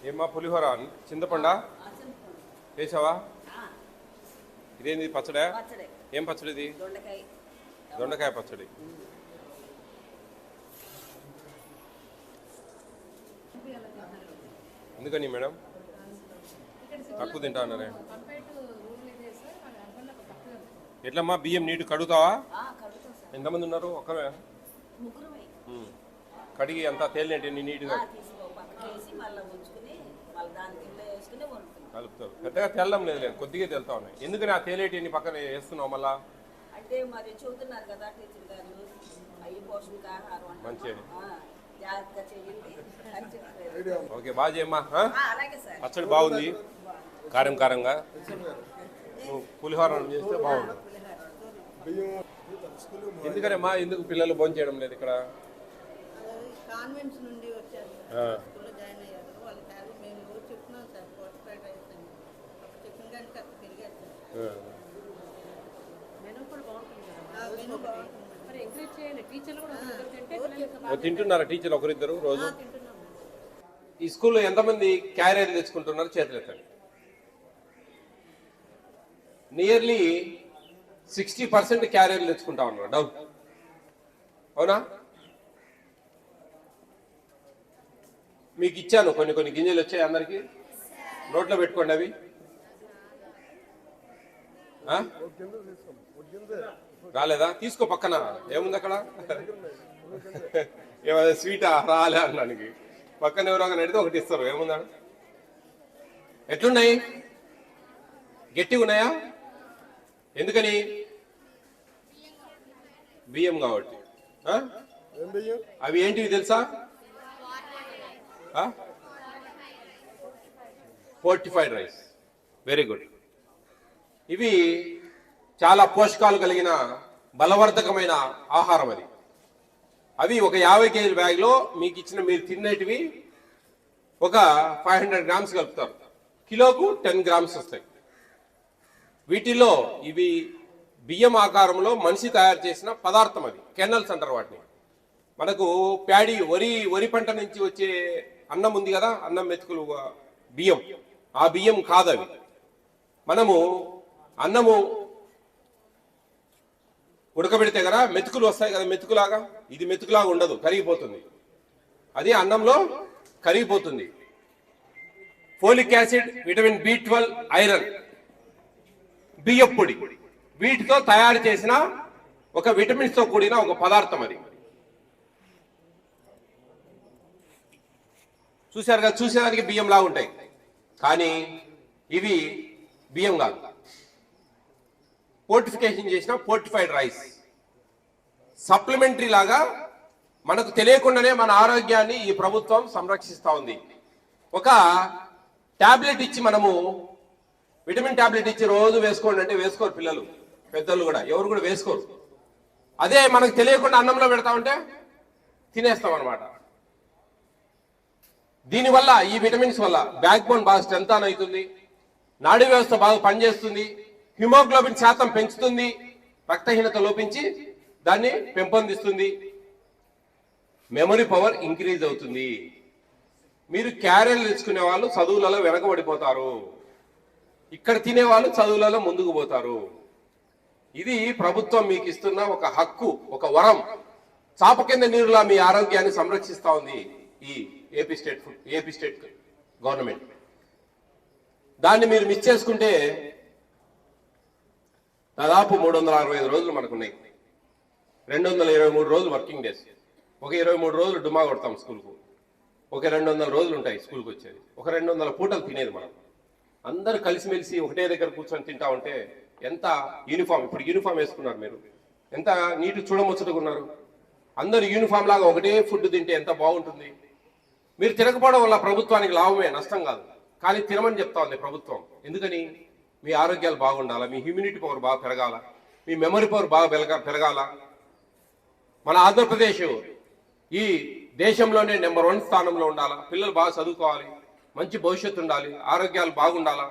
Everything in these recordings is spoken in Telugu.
ఏమ్మా పులిహోర చింతపండా వేసావా? ఇదేంది పచ్చడా? ఏం పచ్చడి ఇది? దొండకాయ పచ్చడి. ఎందుకని మేడం తక్కువ తింటా అన్నారే? ఎట్లమ్మా బియ్యం నీటు కడుగుతావా? ఎంతమంది ఉన్నారు? ఒక్కరే కడిగి అంతా తేలినట్టు నీట్గా కలుపుతారు. పెద్దగా తెల్లం లేదు, కొద్దిగా తెల్తా ఉన్నాయి. ఎందుకని ఆ తేలేటి పక్కన వేస్తున్నావు మళ్ళా? అంటే మరి చూస్తున్నారు కదా టీచర్ గారు, అయ్యి పోషకాహారం మంచిది, జాగ్రత్తగా చేయండి అని చెప్పారు. ఓకే, బాగా చేయమ్మా. అలాగే సార్. పచ్చడి బాగుంది, కారం కారంగా. పులిహోర చేస్తే బాగుంది. ఎందుకనేమ్మా ఎందుకు పిల్లలు భోజనం చేయడం లేదు ఇక్కడ? కాన్వెంట్స్ నుండి వచ్చారు, స్కూల్లో జాయిన్ అయ్యారు. వాళ్ళకి మేము రోజు చెప్తున్నాం సార్, 45 రైస్ అని చెప్పిన కానీ కాస్త పెరిగారు సార్. మెనూ కూడా బాగుంటుంది కదా, మెనూ బాగుంటుంది. ఎంకరేజ్ చేయాలి, టీచర్లు కూడా తింటున్నారా? టీచర్లు ఒకరిద్దరు రోజు? ఈ స్కూల్లో ఎంతమంది క్యారియర్ తెచ్చుకుంటున్నారు? చేతులు ఎత్తండి. నియర్లీ 60% క్యారియర్లు తెచ్చుకుంటా ఉన్నారు. డౌట్ అవునా? మీకు ఇచ్చాను కొన్ని గింజలు వచ్చాయి, అందరికి నోట్లో పెట్టుకోండి. అవి రాలేదా? తీసుకో, పక్కన ఏముంది అక్కడ? ఏమైనా స్వీటా? రాలే అన్నానికి పక్కన ఎవరో అడిగితే ఒకటి ఇస్తారు. ఏముందా? ఎట్లున్నాయి? గట్టిగా ఉన్నాయా? ఎందుకని? బియ్యం కాబట్టి. అవి ఏంటివి తెలుసా? Fortified rice. Very good. ఇవి చాలా పోషకాలు కలిగిన బలవర్ధకమైన ఆహారం. అవి ఒక 50 కేజీల బ్యాగ్లో మీకు ఇచ్చిన మీరు తినేటివి ఒక 500 గ్రామ్స్ కలుపుతారు. కిలోకు 10 గ్రామ్స్ వస్తాయి. వీటిలో ఇవి బియ్యం ఆకారంలో మనిషి తయారు చేసిన పదార్థం. అది కెనల్స్ అంటారు వాటిని. మనకు ప్యాడీ వరి పంట నుంచి వచ్చే అన్నం ఉంది కదా, అన్నం మెతుకులు బియ్యం, ఆ బియ్యం కాదు అవి. మనము అన్నము ఉడకబెడితే కదా మెతుకులు వస్తాయి కదా, మెతుకులాగా. ఇది మెతుకులాగా ఉండదు, కరిగిపోతుంది. అది అన్నంలో కరిగిపోతుంది. Folic acid, vitamin B12, iron, బియ్యం పొడి, వీటితో తయారు చేసిన ఒక విటమిన్స్ తో కూడిన ఒక పదార్థం. అది చూశారు కదా, చూసేదానికి బియ్యం లాగా ఉంటాయి, కానీ ఇవి బియ్యం కాదు. ఫోర్టిఫికేషన్ చేసిన ఫోర్టిఫైడ్ రైస్. సప్లిమెంటరీ లాగా మనకు తెలియకుండానే మన ఆరోగ్యాన్ని ఈ ప్రభుత్వం సంరక్షిస్తూ ఉంది. ఒక టాబ్లెట్ ఇచ్చి, మనము విటమిన్ టాబ్లెట్ ఇచ్చి రోజు వేసుకోండి అంటే వేసుకోరు పిల్లలు, పెద్దలు కూడా, ఎవరు కూడా వేసుకోరు. అదే మనకు తెలియకుండా అన్నంలో పెడతా ఉంటే తినేస్తాం అనమాట. దీనివల్ల, ఈ విటమిన్స్ వల్ల బ్యాక్ బోన్ బాగా స్ట్రెంత్ అవుతుంది, నాడీ వ్యవస్థ బాగా పనిచేస్తుంది, హిమోగ్లోబిన్ శాతం పెంచుతుంది, రక్తహీనత లోపించి దాన్ని పెంపొందిస్తుంది, మెమరీ పవర్ ఇంక్రీజ్ అవుతుంది. మీరు క్యారియర్లు తెచ్చుకునే వాళ్ళు చదువులలో వెనకబడిపోతారు, ఇక్కడ తినేవాళ్ళు చదువులలో ముందుకు పోతారు. ఇది ప్రభుత్వం మీకు ఇస్తున్న ఒక హక్కు, ఒక వరం. చాప కింద నీరులా మీ ఆరోగ్యాన్ని సంరక్షిస్తా ఉంది ఈ ఏపీ స్టేట్ గవర్నమెంట్. దాన్ని మీరు మిస్ చేసుకుంటే దాదాపు 365 రోజులు మనకున్నాయి. 223 రోజులు వర్కింగ్ డేస్. ఒక 23 రోజులు డుమా కొడతాం స్కూల్కు. ఒక 200 రోజులు ఉంటాయి స్కూల్కి వచ్చేది. ఒక 200 పూటలు తినేది మనం. అందరూ కలిసిమెలిసి ఒకటే దగ్గర కూర్చొని తింటా ఉంటే ఎంత యూనిఫామ్. ఇప్పుడు యూనిఫామ్ వేసుకున్నారు మీరు, ఎంత నీటి చూడముచ్చటగా ఉన్నారు. అందరూ యూనిఫామ్ లాగా ఒకటే ఫుడ్ తింటే ఎంత బాగుంటుంది. మీరు తినకపోవడం వల్ల ప్రభుత్వానికి లాభమే, నష్టం కాదు. కానీ తినమని చెప్తా ఉంది ప్రభుత్వం. ఎందుకని? మీ ఆరోగ్యాలు బాగుండాలా, మీ హ్యూమినిటీ పవర్ బాగా పెరగాల, మీ మెమరీ పవర్ బాగా పెరగాల. మన ఆంధ్రప్రదేశ్ ఈ దేశంలోనే నెంబర్ 1 స్థానంలో ఉండాలా, పిల్లలు బాగా చదువుకోవాలి, మంచి భవిష్యత్తు ఉండాలి, ఆరోగ్యాలు బాగుండాలా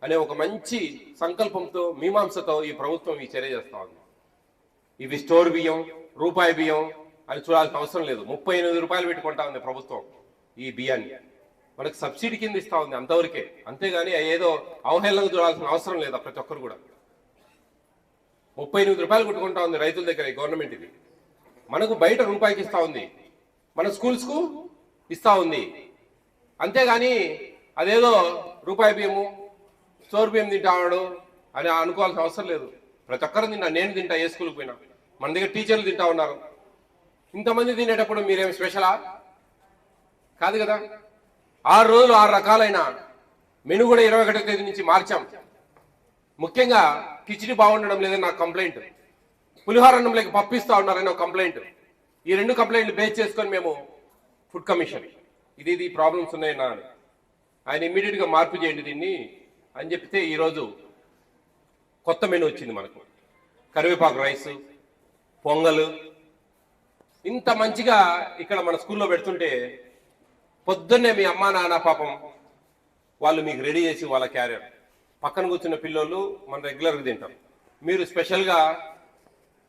అనే ఒక మంచి సంకల్పంతో, మీమాంసతో ఈ ప్రభుత్వం ఈ చర్య చేస్తా ఉంది. ఇవి స్టోర్ బియ్యం, రూపాయి బియ్యం అని చూడాల్సిన అవసరం లేదు. 38 రూపాయలు పెట్టుకుంటా ఉంది ప్రభుత్వం ఈ బియ్యాన్ని. మనకు సబ్సిడీ కింద ఇస్తా ఉంది అంతవరకే, అంతేగాని ఏదో అవహేళనకు చూడాల్సిన అవసరం లేదా. ప్రతి ఒక్కరు కూడా 38 రూపాయలు కొట్టుకుంటా ఉంది రైతుల దగ్గర ఈ గవర్నమెంట్. ఇది మనకు బయట రూపాయికి ఇస్తా ఉంది, మన స్కూల్స్కు ఇస్తా ఉంది. అంతేగాని అదేదో రూపాయి బియ్యము స్టోర్ బియ్యం తింటాడు అని అనుకోవాల్సిన అవసరం లేదు. ప్రతి ఒక్కరు తింటా, నేను తింటా, ఏ స్కూల్కి పోయినా. మన దగ్గర టీచర్లు తింటా ఉన్నారు. ఇంతమంది తినేటప్పుడు మీరేం స్పెషలా? కాదు కదా. 6 రోజులు 6 రకాలైన మెను కూడా 21వ తేదీ నుంచి మార్చాం. ముఖ్యంగా కిచిడి బాగుండడం లేదని నాకు కంప్లైంట్, పులిహోర అన్నంలోకి పప్పిస్తా ఉన్నారని ఒక కంప్లైంట్. ఈ 2 కంప్లైంట్లు బేస్ చేసుకొని మేము ఫుడ్ కమిషన్ ఇది ప్రాబ్లమ్స్ ఉన్నాయన్నా ఆయన ఇమ్మీడియట్గా మార్పు చేయండి దీన్ని అని చెప్తే ఈరోజు కొత్త మెను వచ్చింది మనకు. కరివేపాకు రైస్, పొంగల్ ఇంత మంచిగా ఇక్కడ మన స్కూల్లో పెడుతుంటే పొద్దున్నే మీ అమ్మా నాన్న పాపం వాళ్ళు మీకు రెడీ చేసి వాళ్ళ క్యారియర్ పక్కన కూర్చున్న పిల్లోళ్ళు మన రెగ్యులర్గా తింటాం. మీరు స్పెషల్గా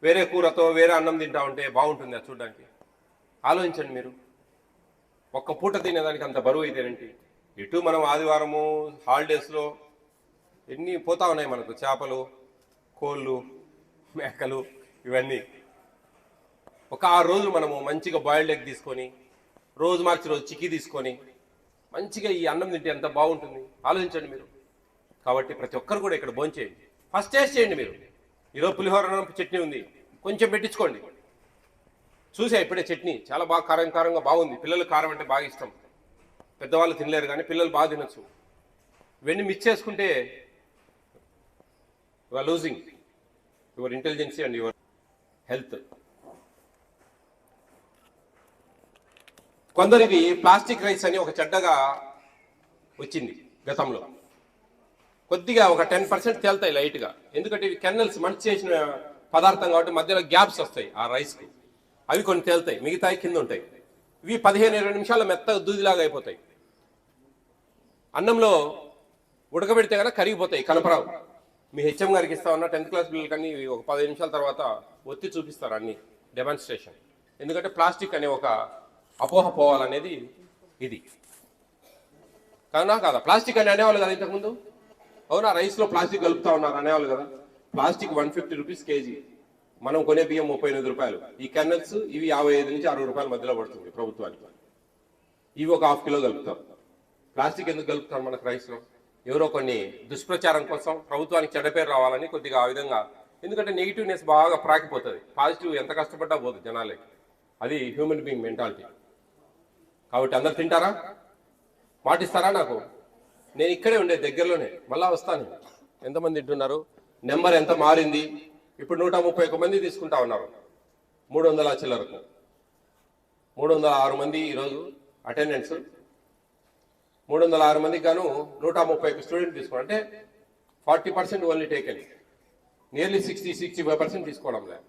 వేరే కూరతో వేరే అన్నం తింటా ఉంటే బాగుంటుంది అది చూడడానికి. ఆలోచించండి మీరు. ఒక్క పూట తినేదానికి అంత బరువు అయితేనేంటి? ఇటు మనం ఆదివారము హాలిడేస్లో ఎన్ని పోతా ఉన్నాయి మనకు, చేపలు, కోళ్ళు, మేకలు ఇవన్నీ. ఒక 6 రోజులు మనము మంచిగా బాయిల్డ్ ఎగ్ తీసుకొని రోజు మార్చి రోజు చిక్కీ తీసుకొని మంచిగా ఈ అన్నం తింటే ఎంత బాగుంటుంది ఆలోచించండి మీరు. కాబట్టి ప్రతి ఒక్కరు కూడా ఇక్కడ భోంచేయండి, ఫస్ట్ టేస్ట్ చేయండి మీరు. ఈరోజు పులిహోర చట్నీ ఉంది, కొంచెం పెట్టించుకోండి. చూసా ఇప్పుడే చట్నీ చాలా బాగా కారంగా బాగుంది. పిల్లలు కారం అంటే బాగా ఇష్టం, పెద్దవాళ్ళు తినలేరు కానీ పిల్లలు బాగా తినొచ్చు. ఇవన్నీ మిక్స్ చేసుకుంటే you are losing your intelligence and your health. కొందరివి ప్లాస్టిక్ రైస్ అని ఒక చెడ్డగా వచ్చింది గతంలో. కొద్దిగా ఒక 10% తేలుతాయి లైట్గా, ఎందుకంటే ఇవి కెన్నల్స్ మంచి చేసిన పదార్థం కాబట్టి మధ్యలో గ్యాప్స్ వస్తాయి ఆ రైస్కి, అవి కొన్ని తేలుతాయి, మిగతాయి కింద ఉంటాయి. ఇవి 15-20 నిమిషాలు మెత్తగా దూదిలాగా అయిపోతాయి. అన్నంలో ఉడకబెడితే కనుక కరిగిపోతాయి, కనపరావు. మీ హెచ్ఎం గారికి ఇస్తా ఉన్న 10th క్లాస్ పిల్లలకి అన్ని ఒక 15 నిమిషాల తర్వాత ఒత్తి చూపిస్తారు అన్ని డెమాన్స్ట్రేషన్. ఎందుకంటే ప్లాస్టిక్ అనే ఒక అపోహ పోవాలనేది ఇది. కాదా ప్లాస్టిక్ అని అనేవాళ్ళు కదా ఇంతకుముందు. అవునా, రైస్లో ప్లాస్టిక్ కలుపుతా ఉన్నారు అనేవాళ్ళు కదా. ప్లాస్టిక్ 150 రూపీస్ కేజీ, మనం కొనే బియ్యం 38 రూపాయలు. ఈ కెన్నల్స్ ఇవి 55 నుంచి 60 రూపాయల మధ్యలో పడుతుంది ప్రభుత్వానికి. ఇవి ఒక 1/2 కిలో కలుపుతారు. ప్లాస్టిక్ ఎందుకు కలుపుతారు మనకు రైస్లో? ఎవరో కొన్ని దుష్ప్రచారం కోసం ప్రభుత్వానికి చెడ్డ పేరు రావాలని కొద్దిగా ఆ విధంగా. ఎందుకంటే నెగిటివ్నెస్ బాగా ప్రాకిపోతుంది, పాజిటివ్ ఎంత కష్టపడ్డా పోతుంది జనాలకి. అది హ్యూమన్ బీయింగ్ మెంటాలిటీ. కాబట్టి అందరు తింటారా? మాటిస్తారా నాకు? నేను ఇక్కడే ఉండే దగ్గరలోనే, మళ్ళా వస్తాను. ఎంతమంది తింటున్నారు? నెంబర్ ఎంత మారింది? ఇప్పుడు 131 మంది తీసుకుంటా ఉన్నారు 300 చిల్లరకు. 306 మంది ఈరోజు అటెండెన్స్. 306 మందికి గాను 131 స్టూడెంట్ తీసుకున్నారు. అంటే 40% ఓన్లీ టేకెన్. నియర్లీ 60-65% తీసుకోవడం లేదు.